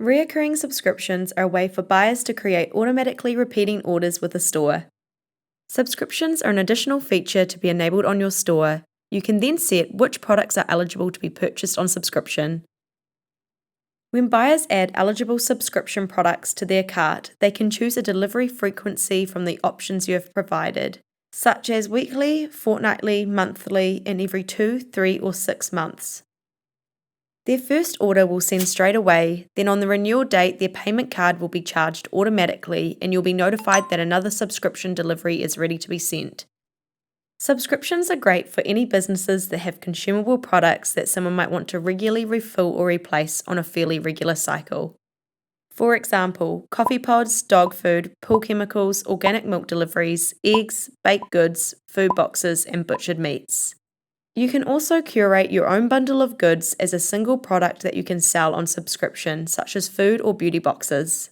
Reoccurring subscriptions are a way for buyers to create automatically repeating orders with a store. Subscriptions are an additional feature to be enabled on your store. You can then set which products are eligible to be purchased on subscription. When buyers add eligible subscription products to their cart, they can choose a delivery frequency from the options you have provided, such as weekly, fortnightly, monthly, and every 2, 3, or 6 months. Their first order will send straight away, then on the renewal date, their payment card will be charged automatically and you'll be notified that another subscription delivery is ready to be sent. Subscriptions are great for any businesses that have consumable products that someone might want to regularly refill or replace on a fairly regular cycle. For example, coffee pods, dog food, pool chemicals, organic milk deliveries, eggs, baked goods, food boxes, and butchered meats. You can also curate your own bundle of goods as a single product that you can sell on subscription, such as food or beauty boxes.